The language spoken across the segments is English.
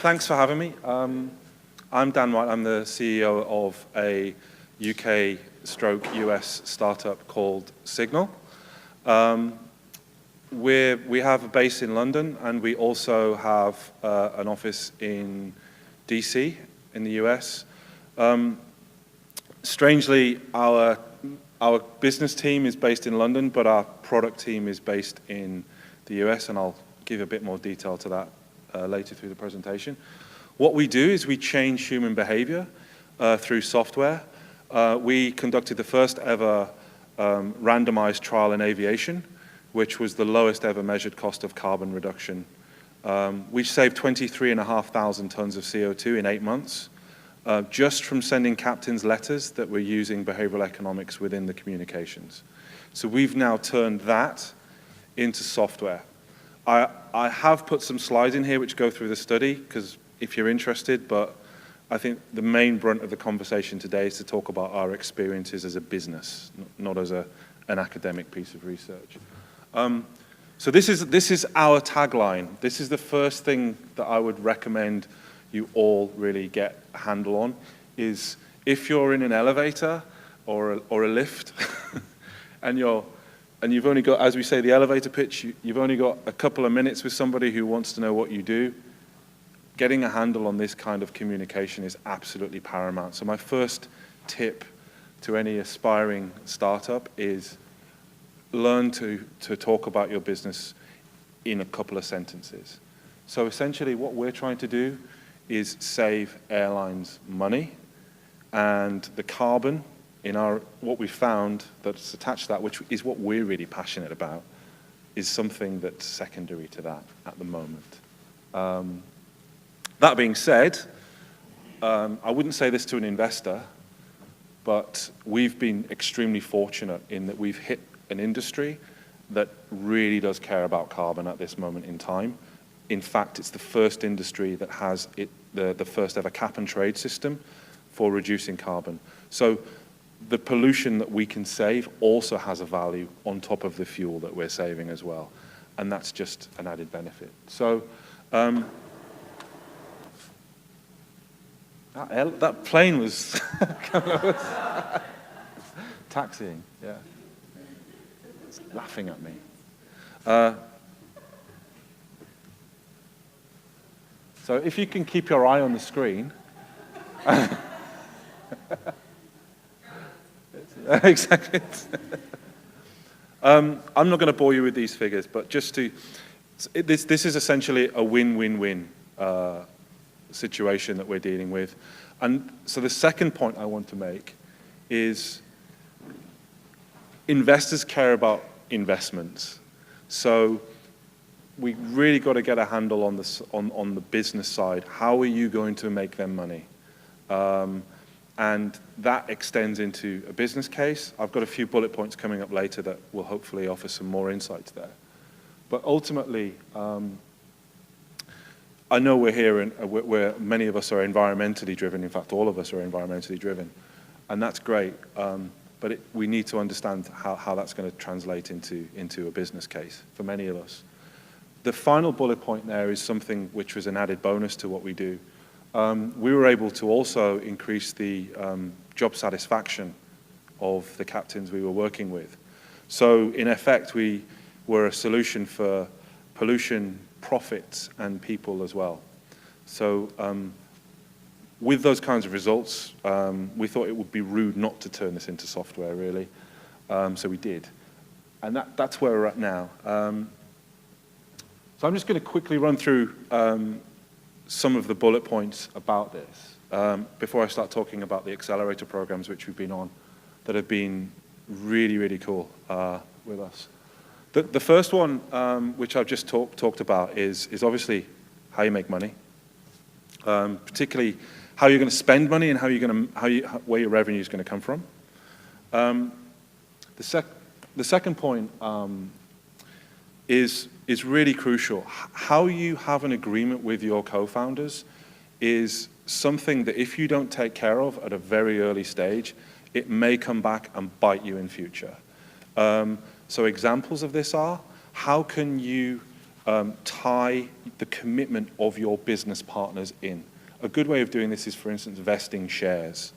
Thanks for having me. I'm Dan White. I'm the CEO of a UK/US startup called Signol. We have a base in London, and we also have an office in DC in the US. Strangely, our business team is based in London, but our product team is based in the US, and I'll give a bit more detail to that later through the presentation. What we do is we change human behavior through software. We conducted the first ever randomized trial in aviation, which was the lowest ever measured cost of carbon reduction. We saved 23,500 tons of CO2 in 8 months, just from sending captains letters that were using behavioral economics within the communications. So we've now turned that into software. I have put some slides in here which go through the study, because if you're interested, but I think the main brunt of the conversation today is to talk about our experiences as a business, not as an academic piece of research. So this is our tagline. This is the first thing that I would recommend you all really get a handle on, is if you're in an elevator or a lift and you've only got, as we say, the elevator pitch, you've only got a couple of minutes with somebody who wants to know what you do, getting a handle on this kind of communication is absolutely paramount. So my first tip to any aspiring startup is learn to talk about your business in a couple of sentences. So essentially what we're trying to do is save airlines money, and the carbon in what we found that's attached to that, which is what we're really passionate about, is something that's secondary to that at the moment. That being said, I wouldn't say this to an investor, but we've been extremely fortunate in that we've hit an industry that really does care about carbon at this moment in time. In fact, it's the first industry that has the first ever cap and trade system for reducing carbon. So the pollution that we can save also has a value on top of the fuel that we're saving as well. And that's just an added benefit. So that plane was taxiing, yeah. It's laughing at me. So if you can keep your eye on the screen. Exactly. I'm not going to bore you with these figures, but just to, this is essentially a win-win-win situation that we're dealing with. And so the second point I want to make is investors care about investments. So we really got to get a handle on this, on the business side. How are you going to make them money? And that extends into a business case. I've got a few bullet points coming up later that will hopefully offer some more insights there. But ultimately, I know we're here and where many of us are environmentally driven. In fact, all of us are environmentally driven, and that's great. But we need to understand how that's going to translate into a business case for many of us. The final bullet point there is something which was an added bonus to what we do. We were able to also increase the job satisfaction of the captains we were working with. So in effect, we were a solution for pollution, profits, and people as well. So with those kinds of results, we thought it would be rude not to turn this into software, really. So we did. And that's where we're at now. So I'm just going to quickly run through some of the bullet points about this before I start talking about the accelerator programs which we've been on that have been really, really cool with us. The first one, which I've just talked about, is obviously how you make money, particularly how you're going to spend money and where your revenue is going to come from. The second point is really crucial. How you have an agreement with your co-founders is something that if you don't take care of at a very early stage, it may come back and bite you in future. So examples of this are, how can you tie the commitment of your business partners in. A good way of doing this is, for instance, vesting shares.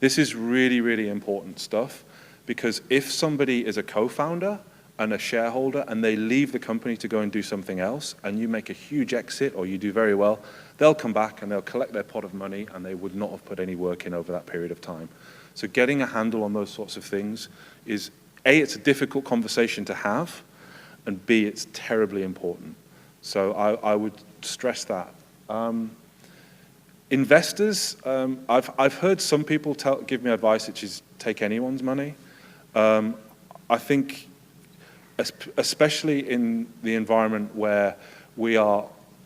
This is really, really important stuff, because if somebody is a co-founder and a shareholder and they leave the company to go and do something else, and you make a huge exit or you do very well, they'll come back and they'll collect their pot of money and they would not have put any work in over that period of time. So getting a handle on those sorts of things is, A, it's a difficult conversation to have, and B, it's terribly important. So I would stress that. Investors, I've heard some people give me advice, which is take anyone's money. I think, especially in the environment where we are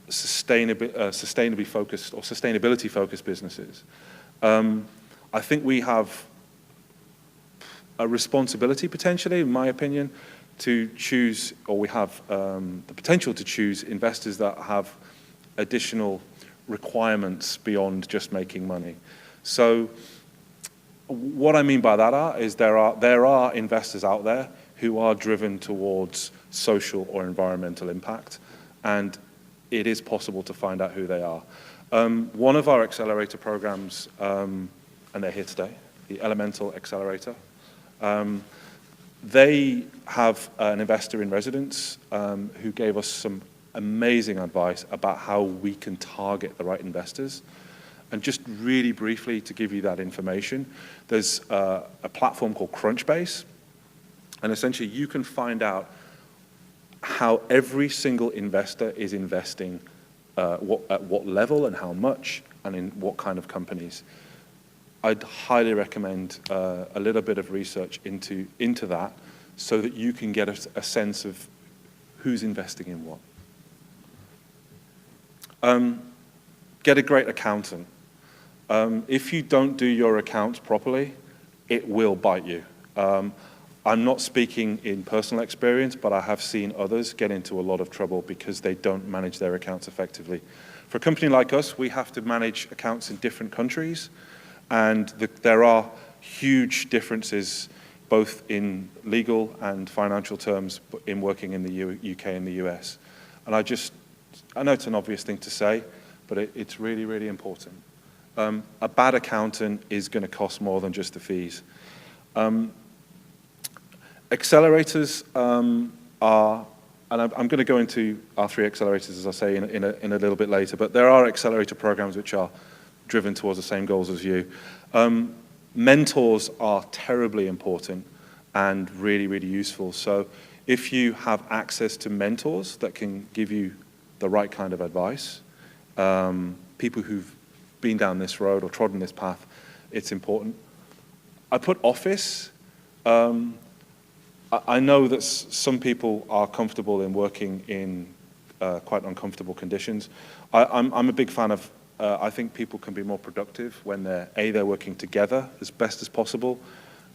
sustainably focused or sustainability focused businesses, I think we have a responsibility potentially, in my opinion, to choose, or we have the potential to choose investors that have additional requirements beyond just making money. So what I mean by that is there are investors out there who are driven towards social or environmental impact, and it is possible to find out who they are. One of our accelerator programs, and they're here today, the Elemental Accelerator, they have an investor in residence who gave us some amazing advice about how we can target the right investors. And just really briefly to give you that information, there's a platform called Crunchbase, and essentially you can find out how every single investor is investing, at what level and how much, and in what kind of companies. I'd highly recommend a little bit of research into that, so that you can get a sense of who's investing in what. Get a great accountant. If you don't do your accounts properly, it will bite you. I'm not speaking in personal experience, but I have seen others get into a lot of trouble because they don't manage their accounts effectively. For a company like us, we have to manage accounts in different countries, and there are huge differences both in legal and financial terms in working in the UK and the US. And I know it's an obvious thing to say, but it's really, really important. A bad accountant is going to cost more than just the fees. Accelerators are, and I'm going to go into our 3 accelerators, as I say, in a little bit later, but there are accelerator programs which are driven towards the same goals as you. Mentors are terribly important and really, really useful. So if you have access to mentors that can give you the right kind of advice, people who've been down this road or trodden this path, it's important. I put office. I know that some people are comfortable in working in quite uncomfortable conditions. I'm a big fan of, I think people can be more productive when they're working together as best as possible,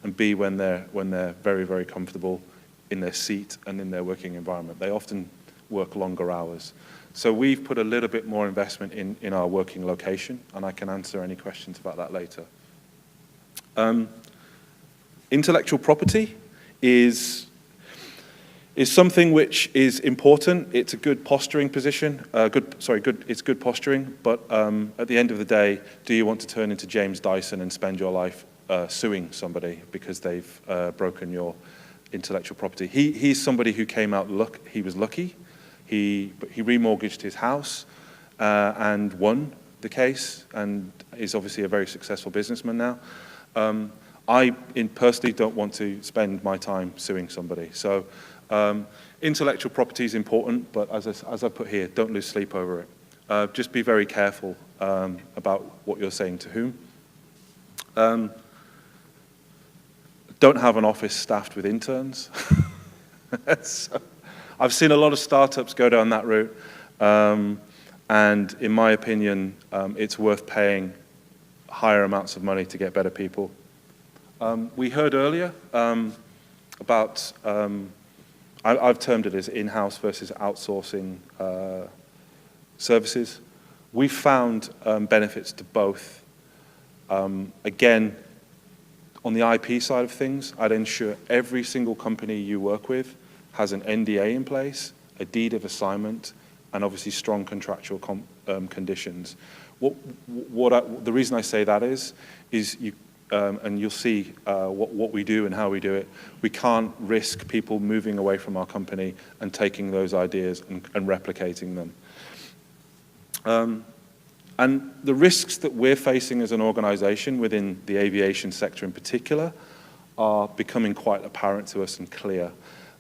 and B, when they're very, very comfortable in their seat and in their working environment. They often work longer hours. So we've put a little bit more investment in our working location, and I can answer any questions about that later. Intellectual property is something which is important. It's a good posturing position. It's good posturing, but at the end of the day, do you want to turn into James Dyson and spend your life suing somebody because they've broken your intellectual property? He's somebody who came out, he was lucky. He remortgaged his house and won the case, and is obviously a very successful businessman now. I personally don't want to spend my time suing somebody. So intellectual property is important, but as I put here, don't lose sleep over it. Just be very careful about what you're saying to whom. Don't have an office staffed with interns. So, I've seen a lot of startups go down that route, and in my opinion, it's worth paying higher amounts of money to get better people. We heard earlier about, I've termed it as in-house versus outsourcing services. We found benefits to both. Again, on the IP side of things, I'd ensure every single company you work with has an NDA in place a deed of assignment, and obviously strong contractual conditions. The reason I say that is you, and you'll see what we do and how we do it, we can't risk people moving away from our company and taking those ideas and replicating them. And the risks that we're facing as an organization within the aviation sector in particular are becoming quite apparent to us and clear.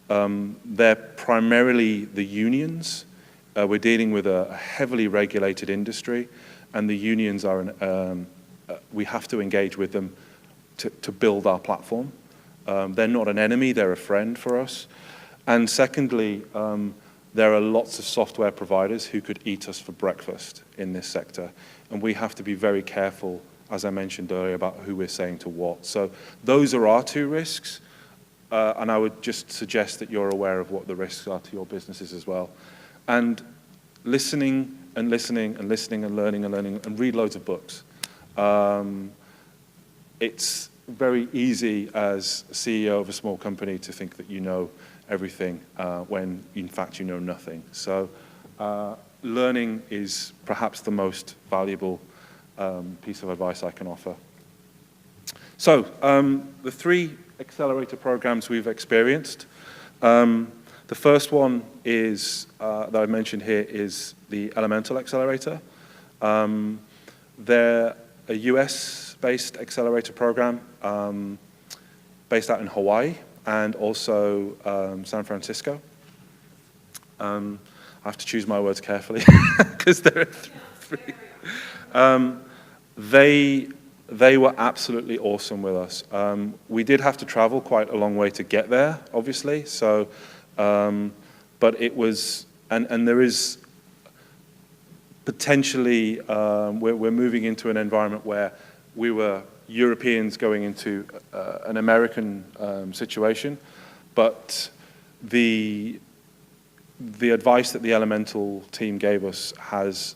They're primarily the unions. We're dealing with a heavily regulated industry, and the unions are, we have to engage with them to build our platform. They're not an enemy, they're a friend for us. And secondly, there are lots of software providers who could eat us for breakfast in this sector. And we have to be very careful, as I mentioned earlier, about who we're saying to what. So those are our two risks. And I would just suggest that you're aware of what the risks are to your businesses as well. And listening and listening and listening and learning and read loads of books. It's very easy as a CEO of a small company to think that you know everything when in fact you know nothing. So learning is perhaps the most valuable piece of advice I can offer. So the 3 accelerator programs we've experienced. The first one is, that I mentioned here, is the Elemental Accelerator. They're a US-based accelerator program based out in Hawaii and also San Francisco. I have to choose my words carefully because there are 3. They were absolutely awesome with us. We did have to travel quite a long way to get there, obviously. So, but it was, and there is potentially, we're moving into an environment where we were Europeans going into an American situation, but the advice that the Elemental team gave us has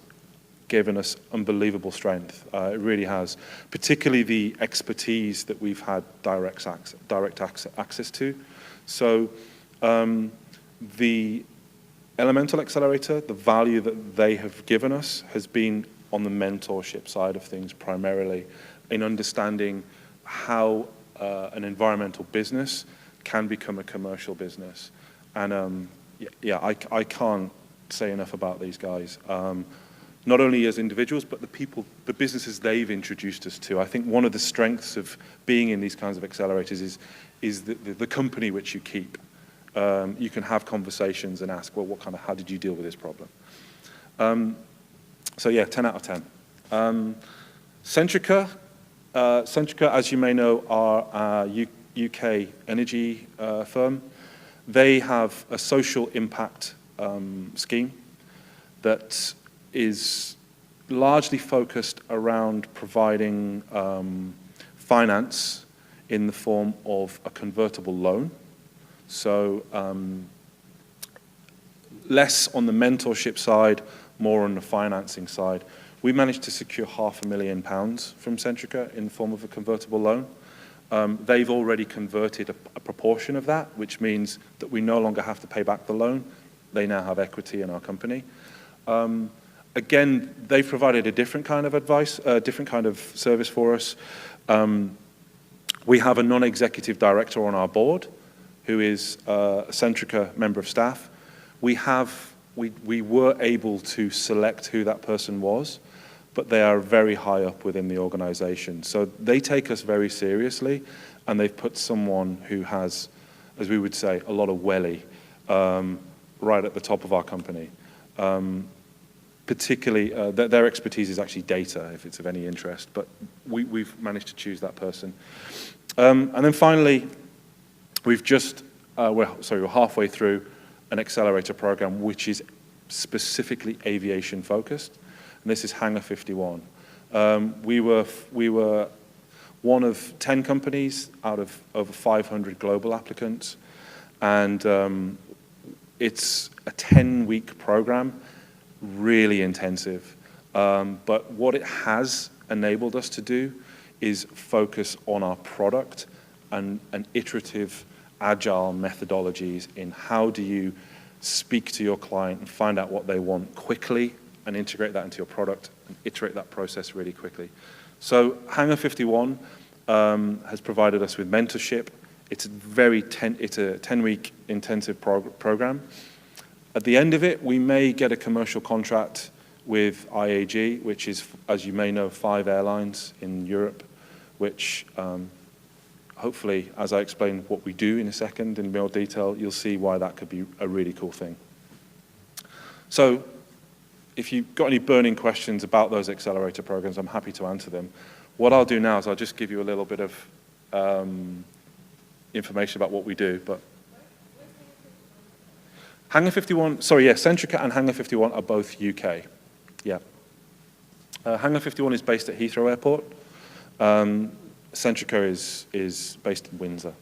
given us unbelievable strength. It really has, particularly the expertise that we've had direct access to. So the Elemental Accelerator, the value that they have given us has been on the mentorship side of things primarily, in understanding how an environmental business can become a commercial business. And yeah, I can't say enough about these guys. Not only as individuals, but the businesses they've introduced us to. I think one of the strengths of being in these kinds of accelerators is the company which you keep. You can have conversations and ask, well, how did you deal with this problem? So yeah, 10 out of 10. Centrica, as you may know, are a UK energy firm. They have a social impact scheme that is largely focused around providing finance in the form of a convertible loan. So less on the mentorship side, more on the financing side. We managed to secure £500,000 from Centrica in the form of a convertible loan. They've already converted a proportion of that, which means that we no longer have to pay back the loan. They now have equity in our company. Again, they've provided a different kind of advice, a different kind of service for us. We have a non-executive director on our board who is a Centrica member of staff. We were able to select who that person was, but they are very high up within the organization. So they take us very seriously, and they've put someone who has, as we would say, a lot of welly right at the top of our company. Particularly, their expertise is actually data, if it's of any interest, but we've managed to choose that person. And then finally, we're halfway through an accelerator program which is specifically aviation focused, and this is Hangar 51. We were one of 10 companies out of over 500 global applicants, and it's a 10-week program, really intensive. But what it has enabled us to do is focus on our product and iterative, agile methodologies in how do you speak to your client and find out what they want quickly and integrate that into your product and iterate that process really quickly. So Hangar 51 has provided us with mentorship. It's a 10-week intensive program. At the end of it, we may get a commercial contract with IAG, which is, as you may know, 5 airlines in Europe, which hopefully, as I explain what we do in a second in more detail, you'll see why that could be a really cool thing. So if you've got any burning questions about those accelerator programs, I'm happy to answer them. What I'll do now is I'll just give you a little bit of information about what we do. But Hangar 51, sorry, yeah, Centrica and Hangar 51 are both UK. Yeah. Hangar 51 is based at Heathrow Airport. Centrica is based in Windsor.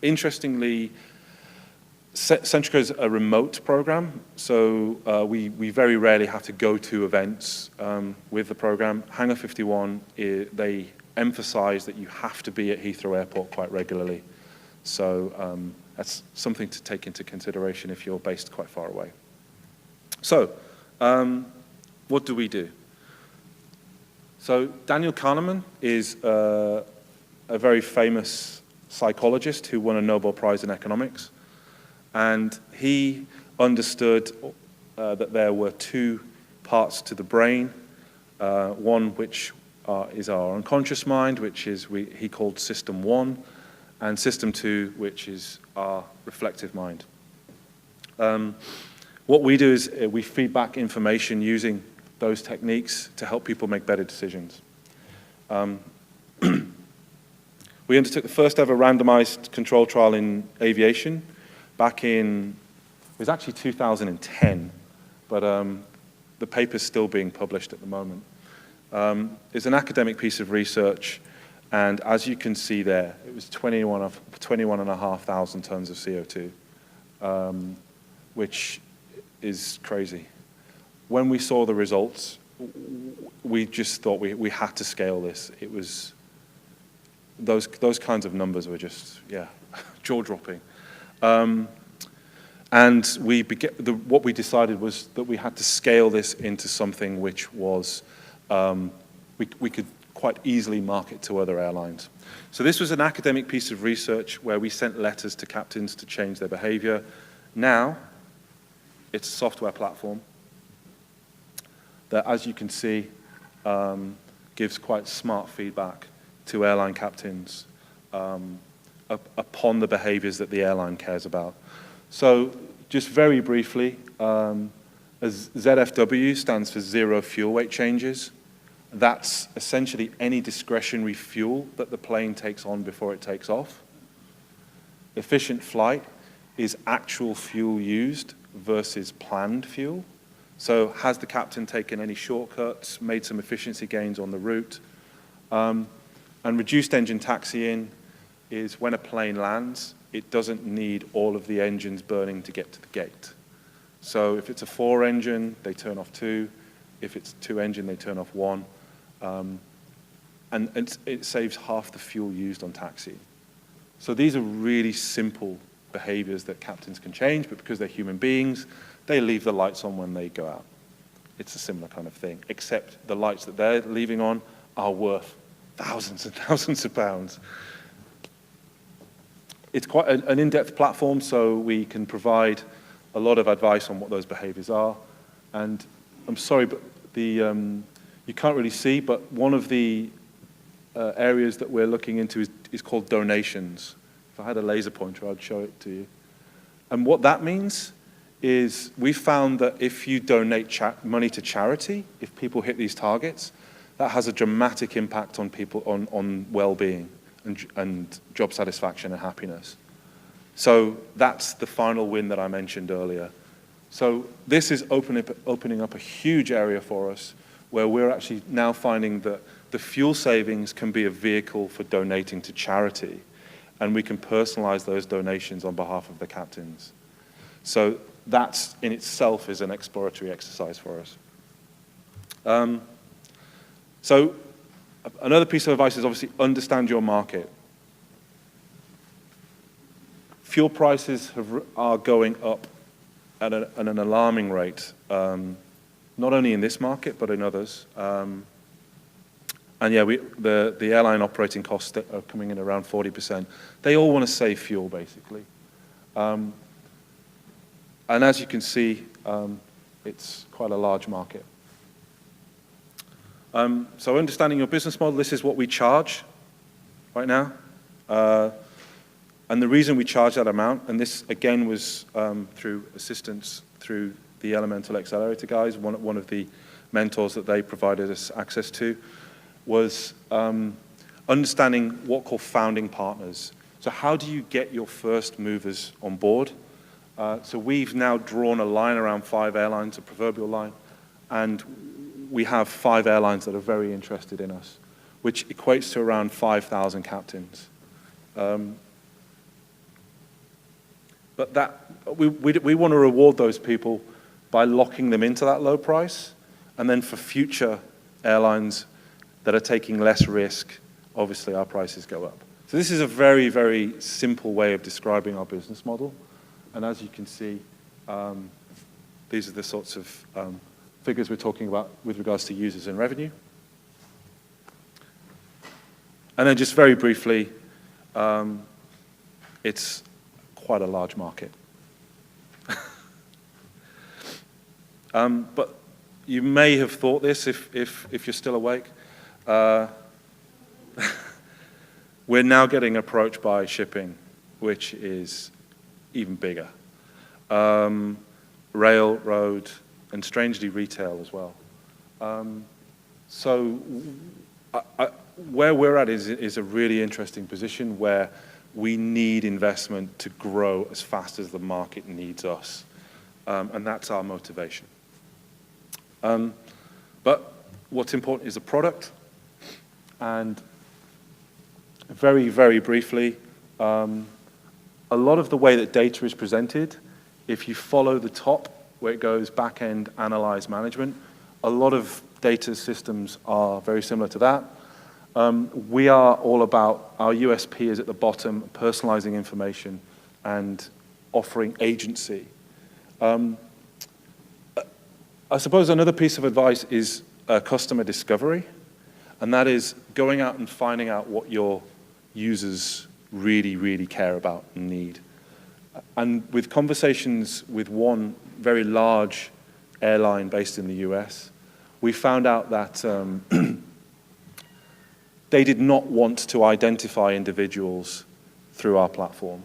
Interestingly, Centrica is a remote program, so we very rarely have to go to events with the program. Hangar 51, they emphasize that you have to be at Heathrow Airport quite regularly. So that's something to take into consideration if you're based quite far away. So what do we do? So Daniel Kahneman is a very famous psychologist who won a Nobel Prize in economics. And he understood that there were 2 parts to the brain, one which is our unconscious mind, which is he called System 1, and System 2, which is our reflective mind. What we do is we feed back information using those techniques to help people make better decisions. We undertook the first ever randomized control trial in aviation back in, it was actually 2010, but the paper's still being published at the moment. It's an academic piece of research, and as you can see there, it was 21,500 tons of CO2, which is crazy. When we saw the results, we just thought we had to scale this. It was, those kinds of numbers were just, yeah, jaw-dropping. And what we decided was that we had to scale this into something which was, we could quite easily market to other airlines. So this was an academic piece of research where we sent letters to captains to change their behavior. Now, it's a software platform that, as you can see, gives quite smart feedback to airline captains upon the behaviors that the airline cares about. So just very briefly, as ZFW stands for zero fuel weight changes. That's essentially any discretionary fuel that the plane takes on before it takes off. Efficient flight is actual fuel used versus planned fuel. So has the captain taken any shortcuts, made some efficiency gains on the route? And reduced engine taxiing is when a plane lands, it doesn't need all of the engines burning to get to the gate. So if it's a 4 engine, they turn off 2. If it's 2 engine, they turn off 1. And it saves half the fuel used on taxi. So these are really simple behaviors that captains can change, but because they're human beings, they leave the lights on when they go out. It's a similar kind of thing, except the lights that they're leaving on are worth thousands and thousands of pounds. It's quite an in-depth platform, so we can provide a lot of advice on what those behaviors are. And I'm sorry, but you can't really see, but one of the areas that we're looking into is called donations. If I had a laser pointer, I'd show it to you. And what that means is we found that if you donate money to charity, if people hit these targets, that has a dramatic impact on people, on well-being and job satisfaction and happiness. So that's the final win that I mentioned earlier. So this is opening up a huge area for us where we're actually now finding that the fuel savings can be a vehicle for donating to charity, and we can personalize those donations on behalf of the captains. So that in itself is an exploratory exercise for us. So another piece of advice is obviously understand your market. fuel prices are going up at an alarming rate, not only in this market, but in others. And yeah, the airline operating costs are coming in around 40%. They all want to save fuel, basically. And as you can see, it's quite a large market. So understanding your business model, this is what we charge right now. And the reason we charge that amount, and this again was through assistance through the Elemental Accelerator guys, one of the mentors that they provided us access to, was understanding what called founding partners. So how do you get your first movers on board? So we've now drawn a line around 5 airlines, a proverbial line, and we have 5 airlines that are very interested in us, which equates to around 5,000 captains. But we want to reward those people by locking them into that low price, and then for future airlines that are taking less risk, obviously our prices go up. So this is a very, very simple way of describing our business model. And as you can see, these are the sorts of figures we're talking about with regards to users and revenue. And then just very briefly, it's quite a large market. But you may have thought this if you're still awake. We're now getting approached by shipping, which is even bigger. Rail, road, and strangely retail as well. So where we're at is a really interesting position where we need investment to grow as fast as the market needs us. And that's our motivation. But what's important is the product. And very, very briefly, a lot of the way that data is presented, if you follow the top where it goes back-end, analyze, management, a lot of data systems are very similar to that. We are all about, our USP is at the bottom, personalizing information and offering agency. I suppose another piece of advice is customer discovery, and that is going out and finding out what your users really, really care about and need. And with conversations with one very large airline based in the US, we found out that they did not want to identify individuals through our platform.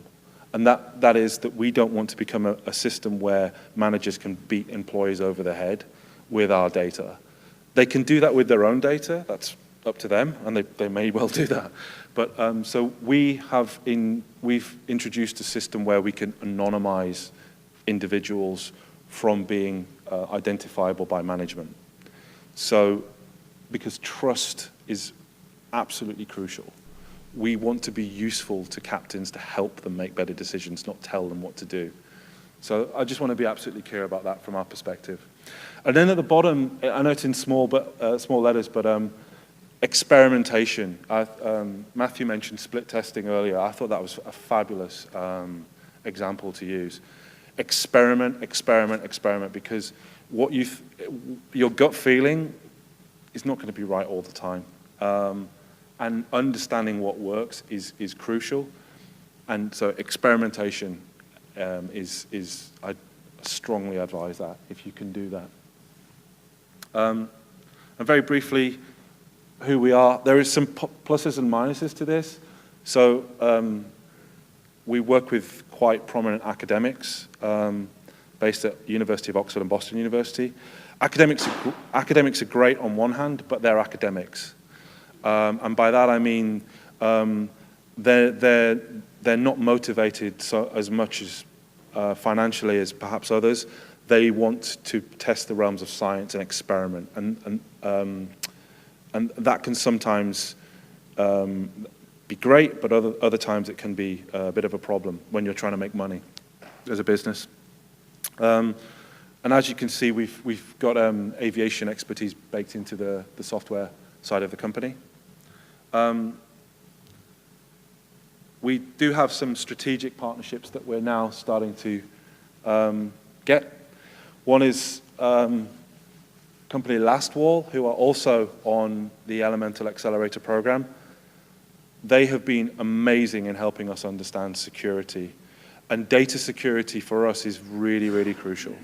And that is that we don't want to become a system where managers can beat employees over the head with our data. They can do that with their own data. That's up to them, and they may well do that. But so we've introduced a system where we can anonymize individuals from being identifiable by management. So because trust is absolutely crucial. We want to be useful to captains to help them make better decisions, not tell them what to do. So I just want to be absolutely clear about that from our perspective. And then at the bottom, I know it's in small letters, but experimentation. Matthew mentioned split testing earlier. I thought that was a fabulous example to use. Experiment, experiment, experiment, because what your gut feeling is not going to be right all the time. And understanding what works is crucial. And so experimentation I strongly advise that, if you can do that. And very briefly, who we are. There is some pluses and minuses to this. So we work with quite prominent academics based at University of Oxford and Boston University. Academics are great on one hand, but they're academics. And by that I mean they're not motivated as much as financially as perhaps others. They want to test the realms of science and experiment, and that can sometimes be great, but other times it can be a bit of a problem when you're trying to make money as a business. And as you can see, we've got aviation expertise baked into the software side of the company. we do have some strategic partnerships that we're now starting to get. One is company Lastwall, who are also on the Elemental Accelerator program. They have been amazing in helping us understand security. And data security for us is really, really crucial.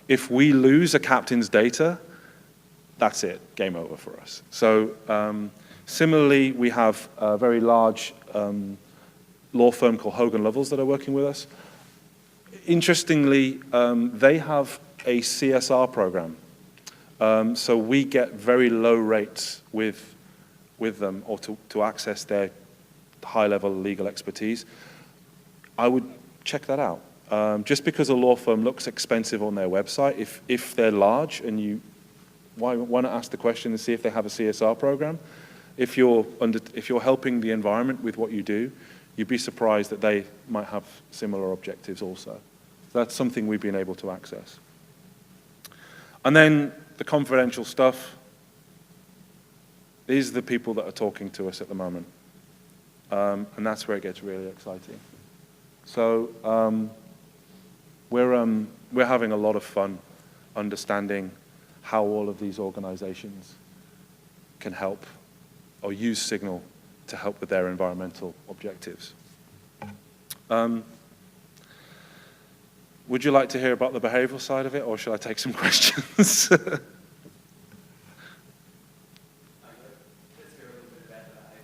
If we lose a captain's data, that's it, game over for us. So similarly, we have a very large law firm called Hogan Lovells that are working with us. Interestingly, they have a CSR program. So we get very low rates with them, or to access their high-level legal expertise. I would check that out. Just because a law firm looks expensive on their website, if they're large, and why not ask the question and see if they have a CSR program? If you're helping the environment with what you do, you'd be surprised that they might have similar objectives also. That's something we've been able to access. And then the confidential stuff. These are the people that are talking to us at the moment. And that's where it gets really exciting. So we're having a lot of fun understanding how all of these organizations can help or use Signol to help with their environmental objectives. Would you like to hear about the behavioral side of it, or should I take some questions?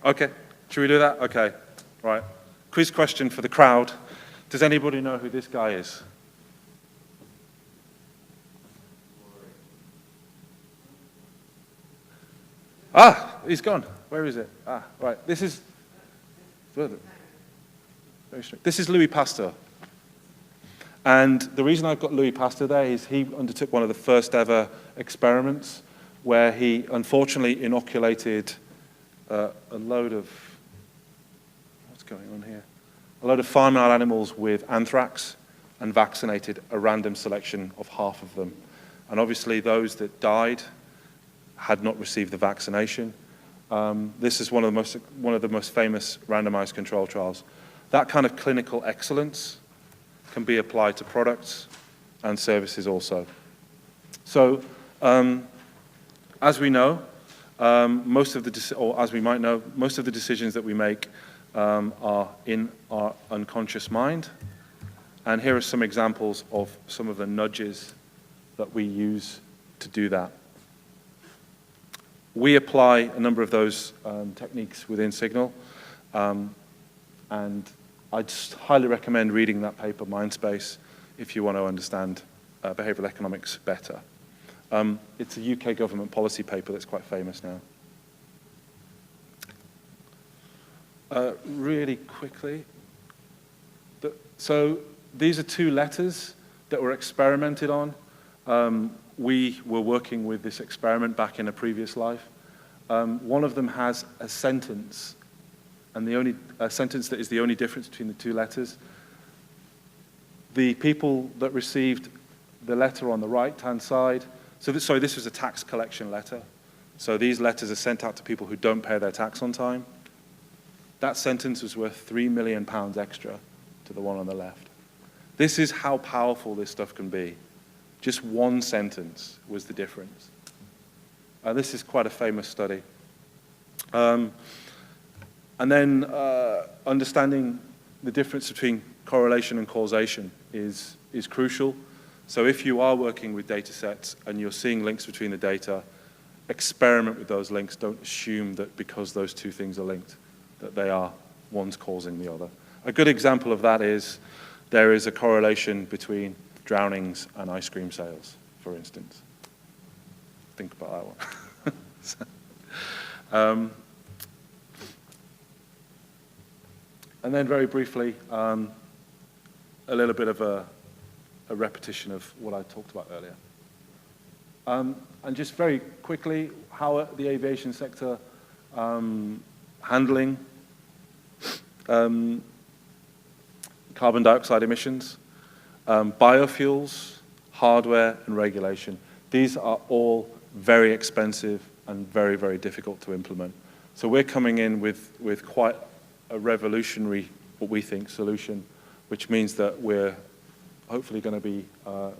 Okay, should we do that? Okay, right. Quiz question for the crowd. Does anybody know who this guy is? Ah, he's gone. Where is it? Ah, right. This is very strange. This is Louis Pasteur. And the reason I've got Louis Pasteur there is he undertook one of the first ever experiments where he unfortunately inoculated a load of, what's going on here? A load of farm-yard animals with anthrax and vaccinated a random selection of half of them. And obviously those that died had not received the vaccination. This is one of the most famous randomized control trials. That kind of clinical excellence can be applied to products and services also. So, as we know, as we might know, most of the decisions that we make are in our unconscious mind. And here are some examples of some of the nudges that we use to do that. We apply a number of those techniques within Signol, and I'd highly recommend reading that paper, Mindspace, if you want to understand behavioral economics better. It's a UK government policy paper that's quite famous now. Really quickly, so these are two letters that were experimented on. We were working with this experiment back in a previous life. One of them has a sentence, and a sentence that is the only difference between the two letters. The people that received the letter on the right-hand side, sorry, this was a tax collection letter. So these letters are sent out to people who don't pay their tax on time. That sentence was worth £3 million extra to the one on the left. This is how powerful this stuff can be. Just one sentence was the difference. This is quite a famous study. And then understanding the difference between correlation and causation is crucial. So if you are working with data sets and you're seeing links between the data, experiment with those links. Don't assume that because those two things are linked, that they are one's causing the other. A good example of that is there is a correlation between drownings and ice cream sales, for instance. Think about that one. And then very briefly, a little bit of a repetition of what I talked about earlier. And just very quickly, how are the aviation sector handling carbon dioxide emissions, biofuels, hardware, and regulation. These are all very expensive and very, very difficult to implement. So we're coming in with quite a revolutionary, what we think, solution, which means that we're hopefully going to be,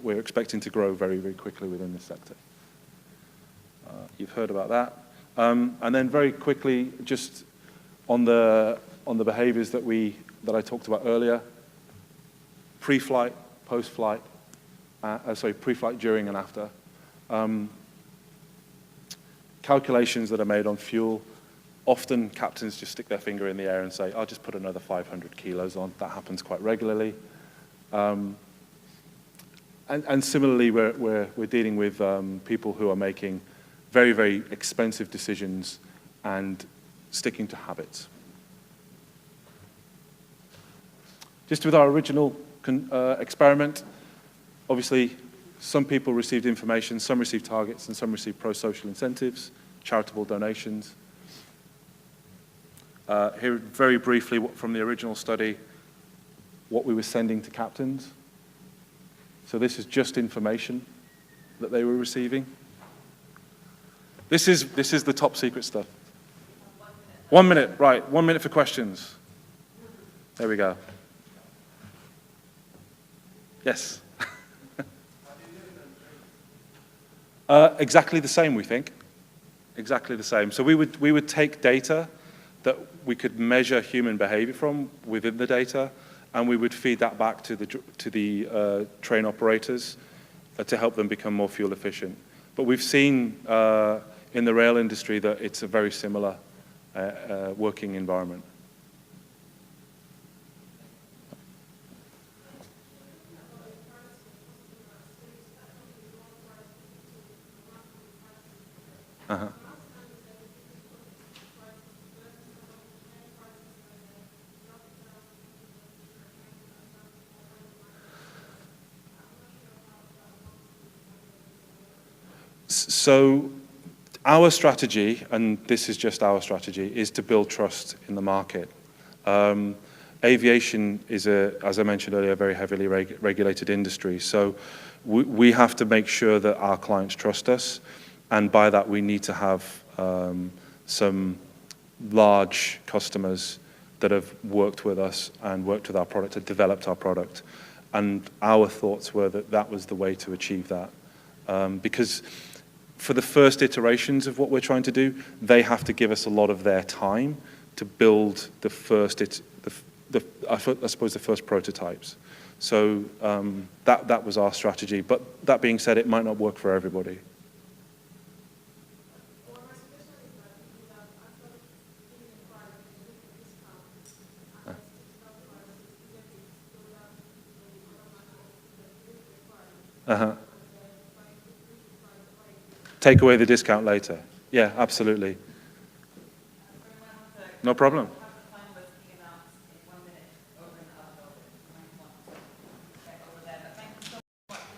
we're expecting to grow very, very quickly within this sector. You've heard about that. And then very quickly, just on the behaviors that I talked about earlier, pre-flight, post-flight, pre-flight, during and after. Calculations that are made on fuel. Often captains just stick their finger in the air and say, I'll just put another 500 kilos on. That happens quite regularly. And similarly, we're dealing with people who are making very, very expensive decisions and sticking to habits. Just with our original experiment, obviously, some people received information, some received targets, and some received pro-social incentives, charitable donations. Here, very briefly, from the original study, what we were sending to captains. So this is just information that they were receiving. This is the top secret stuff. 1 minute, right, 1 minute for questions. There we go. Yes. Exactly the same, we think. Exactly the same. So we would take data that we could measure human behavior from within the data, and we would feed that back to the train operators to help them become more fuel efficient. But we've seen in the rail industry that it's a very similar working environment. Uh-huh. So our strategy, and this is just our strategy, is to build trust in the market. Aviation is, as I mentioned earlier, a very heavily regulated industry. So we have to make sure that our clients trust us. And by that, we need to have some large customers that have worked with us and worked with our product, and developed our product. And our thoughts were that that was the way to achieve that. Because for the first iterations of what we're trying to do, they have to give us a lot of their time to build the first, I suppose, the first prototypes. So that was our strategy. But that being said, it might not work for everybody. Uh-huh. Take away the discount later. Yeah, absolutely. No problem.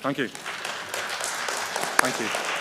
Thank you. Thank you.